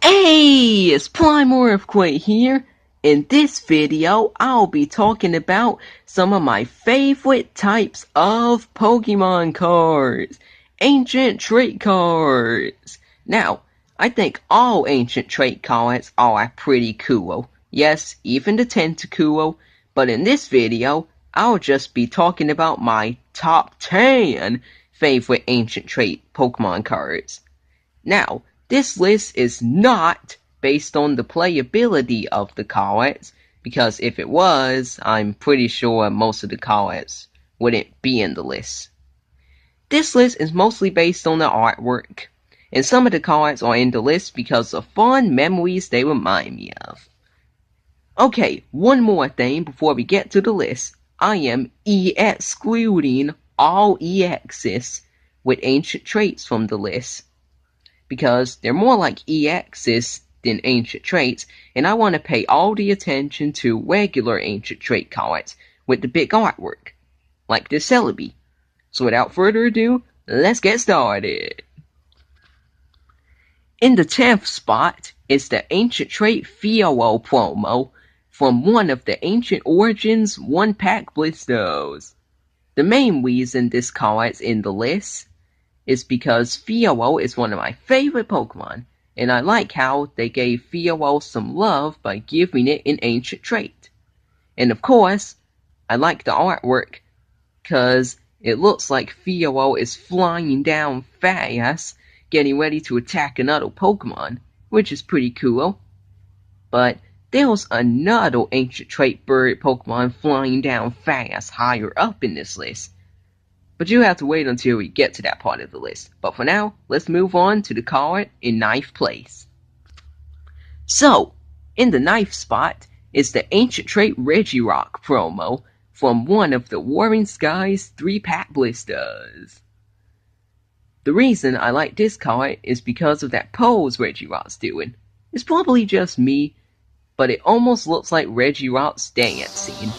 Hey, it's Primal Earthquake here. In this video, I'll be talking about some of my favorite types of Pokemon cards. Ancient Trait cards. Now, I think all Ancient Trait cards are pretty cool. Yes, even the Tentacool. But in this video, I'll just be talking about my top 10 favorite Ancient Trait Pokemon cards. Now, this list is not based on the playability of the cards, because if it was, I'm pretty sure most of the cards wouldn't be in the list. This list is mostly based on the artwork, and some of the cards are in the list because of fun memories they remind me of. Okay, one more thing before we get to the list. I am excluding all EXs with ancient traits from the list, because they're more like EXs than ancient traits, and I want to pay all the attention to regular ancient trait cards with the big artwork, like this Celebi. So without further ado, let's get started. In the 10th spot is the Ancient Trait Fioro promo from one of the Ancient Origins 1-pack blisters. The main reason this card's in the list is because Fioro is one of my favorite Pokemon, and I like how they gave Fioro some love by giving it an ancient trait. And of course, I like the artwork, cause it looks like Fioro is flying down fast, getting ready to attack another Pokemon, which is pretty cool. But there's another ancient trait bird Pokemon flying down fast higher up in this list. But you have to wait until we get to that part of the list. But for now, let's move on to the card in 9th place. So, in the 9th spot is the Ancient Trait Regirock promo from one of the Warring Skies 3-pack blisters. The reason I like this card is because of that pose Regirock's doing. It's probably just me, but it almost looks like Regirock's dancing,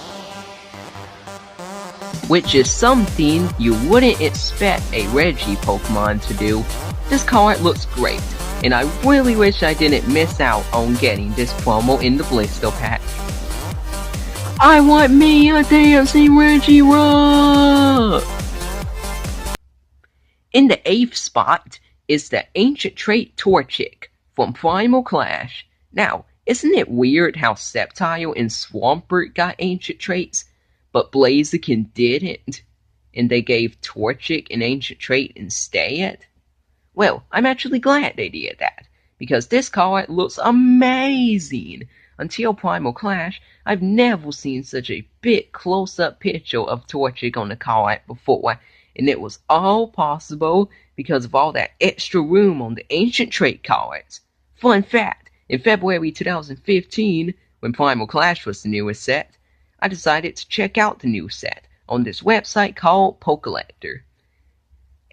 which is something you wouldn't expect a Reggie Pokemon to do. This card looks great, and I really wish I didn't miss out on getting this promo in the blister pack. I want me a dancing Regirock! In the 8th spot is the Ancient Trait Torchic from Primal Clash. Now, isn't it weird how Sceptile and Swampert got ancient traits, but Blaziken didn't, and they gave Torchic an ancient trait instead? Well, I'm actually glad they did that, because this card looks amazing. Until Primal Clash, I've never seen such a big close-up picture of Torchic on the card before, and it was all possible because of all that extra room on the ancient trait cards. Fun fact, in February 2015, when Primal Clash was the newest set, I decided to check out the new set on this website called Pokelector.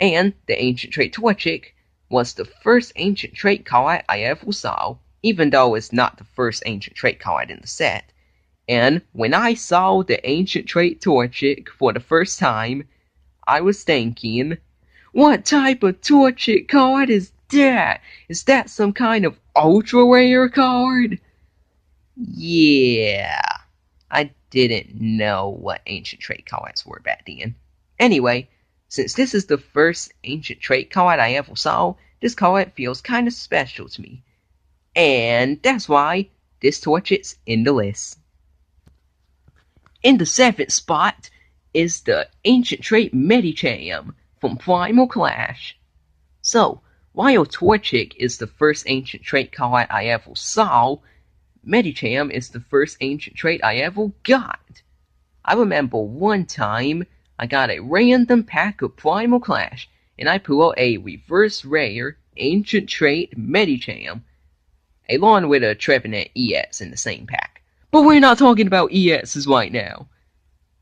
And the Ancient Trait Torchic was the first Ancient Trait card I ever saw, even though it's not the first Ancient Trait card in the set. And when I saw the Ancient Trait Torchic for the first time, I was thinking, what type of Torchic card is that? Is that some kind of ultra rare card? Yeah, I didn't know what ancient trait cards were back then. Anyway, since this is the first ancient trait card I ever saw, this card feels kind of special to me. And that's why this Torchic's in the list. In the 7th spot is the Ancient Trait Medicham from Primal Clash. So, while Torchic is the first ancient trait card I ever saw, Medicham is the first ancient trait I ever got. I remember one time I got a random pack of Primal Clash, and I pulled a reverse rare ancient trait Medicham, along with a Trevenant EX in the same pack. But we're not talking about EXs right now.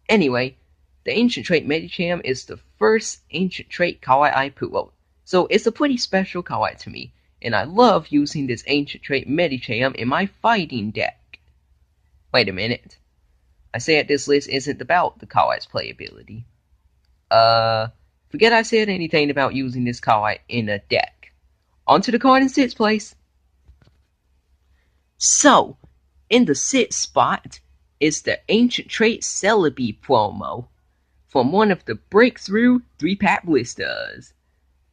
Anyway, the Ancient Trait Medicham is the first ancient trait card I pulled, so it's a pretty special card to me, and I love using this Ancient Trait Medicham in my fighting deck. Wait a minute. I said this list isn't about the card's playability. Forget I said anything about using this card in a deck. Onto the card in 6th place. So, in the 6th spot is the Ancient Trait Celebi promo from one of the breakthrough 3-pack blisters.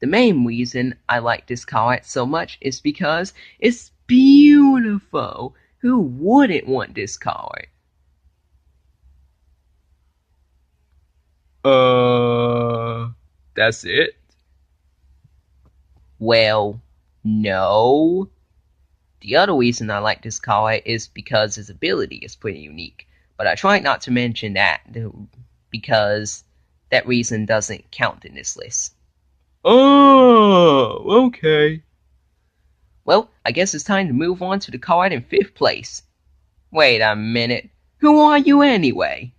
The main reason I like this card so much is because it's beautiful. Who wouldn't want this card? That's it? Well, no. The other reason I like this card is because his ability is pretty unique. But I tried not to mention that because that reason doesn't count in this list. Oh, okay. Well, I guess it's time to move on to the card in 5th place. Wait a minute. Who are you anyway?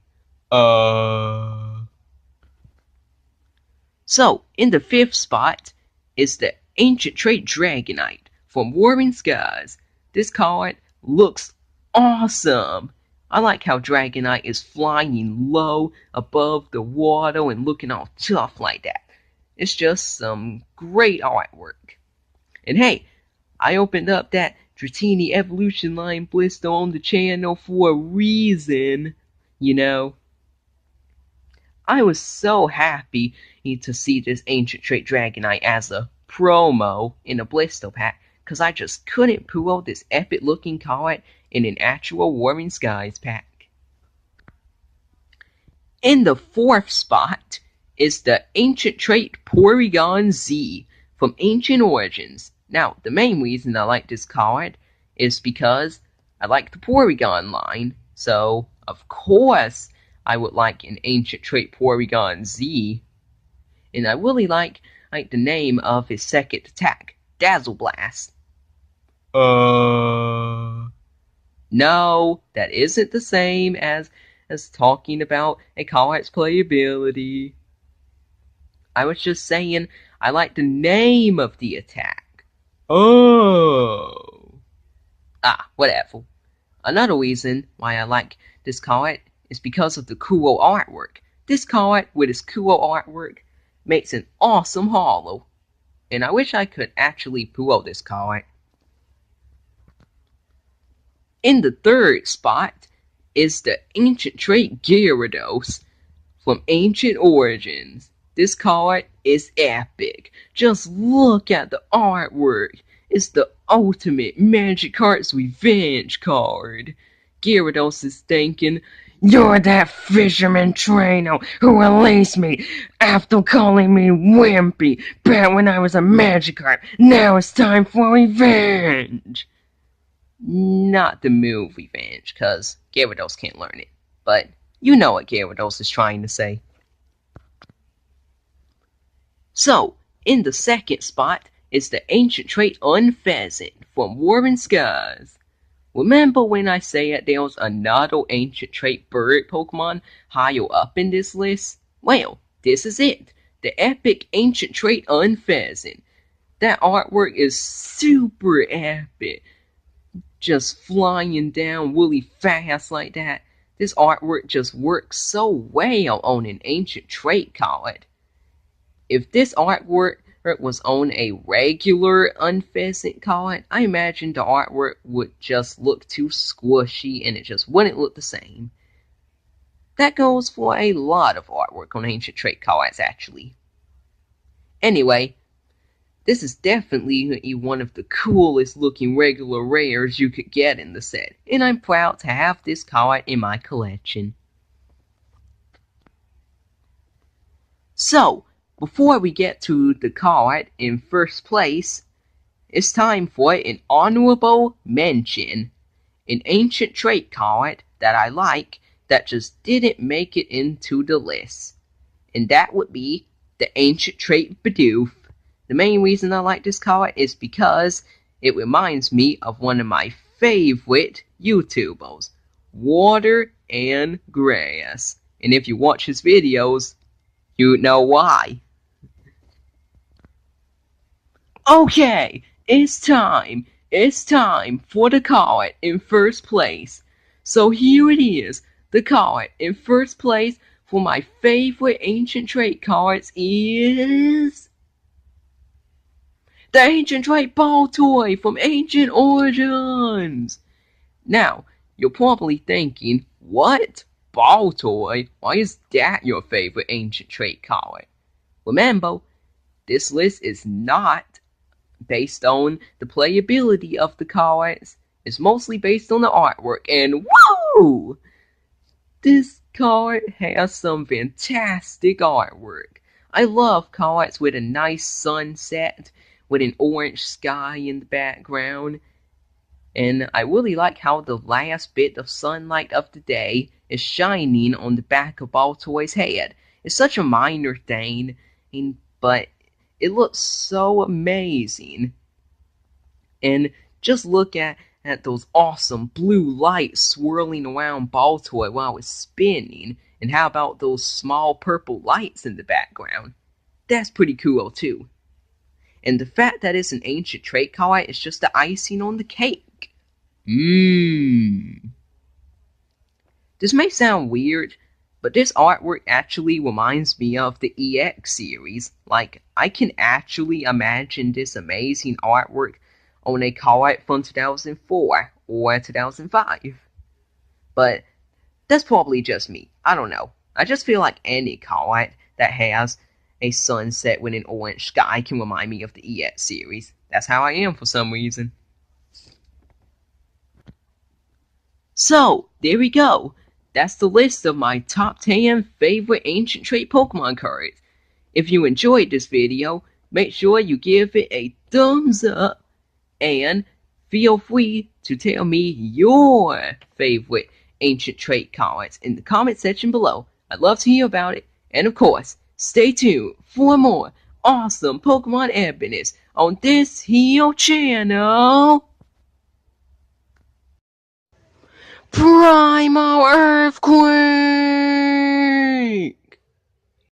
So, in the 5th spot is the Ancient Trait Dragonite from Warring Skies. This card looks awesome. I like how Dragonite is flying low above the water and looking all tough like that. It's just some great artwork. And hey, I opened up that Dratini Evolution Line blister on the channel for a reason, you know. I was so happy to see this Ancient Trait Dragonite as a promo in a blister pack, because I just couldn't pull this epic looking card in an actual Warring Skies pack. In the 4th spot is the Ancient Trait Porygon Z from Ancient Origins. Now, the main reason I like this card is because I like the Porygon line, so of course I would like an Ancient Trait Porygon Z. And I really like the name of his second attack, Dazzle Blast. No, that isn't the same as talking about a card's playability. I was just saying I like the name of the attack. Whatever. Another reason why I like this card is because of the cool artwork. This card with its cool artwork makes an awesome holo. And I wish I could actually pull this card. In the 3rd spot is the Ancient Trait Gyarados from Ancient Origins. This card is epic. Just look at the artwork. It's the ultimate Magikarp's Revenge card. Gyarados is thinking, "You're that fisherman trainer who released me after calling me wimpy back when I was a Magikarp. Now it's time for revenge." Not the move Revenge, because Gyarados can't learn it. But you know what Gyarados is trying to say. So, in the 2nd spot is the Ancient Trait Unpheasant from Warring Skies. Remember when I said there was another Ancient Trait bird Pokemon higher up in this list? Well, this is it. The epic Ancient Trait Unpheasant. That artwork is super epic. Just flying down really fast like that. This artwork just works so well on an Ancient Trait card. If this artwork was on a regular Unpheasant card, I imagine the artwork would just look too squishy and it just wouldn't look the same. That goes for a lot of artwork on Ancient Trait cards, actually. Anyway, this is definitely one of the coolest looking regular rares you could get in the set, and I'm proud to have this card in my collection. So, before we get to the card in 1st place, it's time for an honorable mention. An Ancient Trait card that I like that just didn't make it into the list. And that would be the Ancient Trait Bidoof. The main reason I like this card is because it reminds me of one of my favorite YouTubers, Water and Grass. And if you watch his videos, you know why. Okay, it's time. It's time for the card in 1st place. So here it is. The card in 1st place for my favorite Ancient Trait cards is the Ancient Trait Ball Toy from Ancient Origins. Now, you're probably thinking, what? Baltoy? Why is that your favorite ancient trait card? Remember, this list is not based on the playability of the cards. It's mostly based on the artwork, and woo! This card has some fantastic artwork. I love cards with a nice sunset with an orange sky in the background. And I really like how the last bit of sunlight of the day is shining on the back of Baltoy's head. It's such a minor thing, but it looks so amazing. And just look at those awesome blue lights swirling around Baltoy while it's spinning. And how about those small purple lights in the background? That's pretty cool too. And the fact that it's an ancient trait card is just the icing on the cake. This may sound weird, but this artwork actually reminds me of the EX series. Like, I can actually imagine this amazing artwork on a card from 2004 or 2005. But that's probably just me. I don't know. I just feel like any card that has a sunset with an orange sky can remind me of the EX series. That's how I am for some reason. So, there we go. That's the list of my top 10 favorite Ancient Trait Pokemon cards. If you enjoyed this video, make sure you give it a thumbs up and feel free to tell me your favorite Ancient Trait cards in the comment section below. I'd love to hear about it. And of course, stay tuned for more awesome Pokemon evidence on this here channel. Primal Earthquake!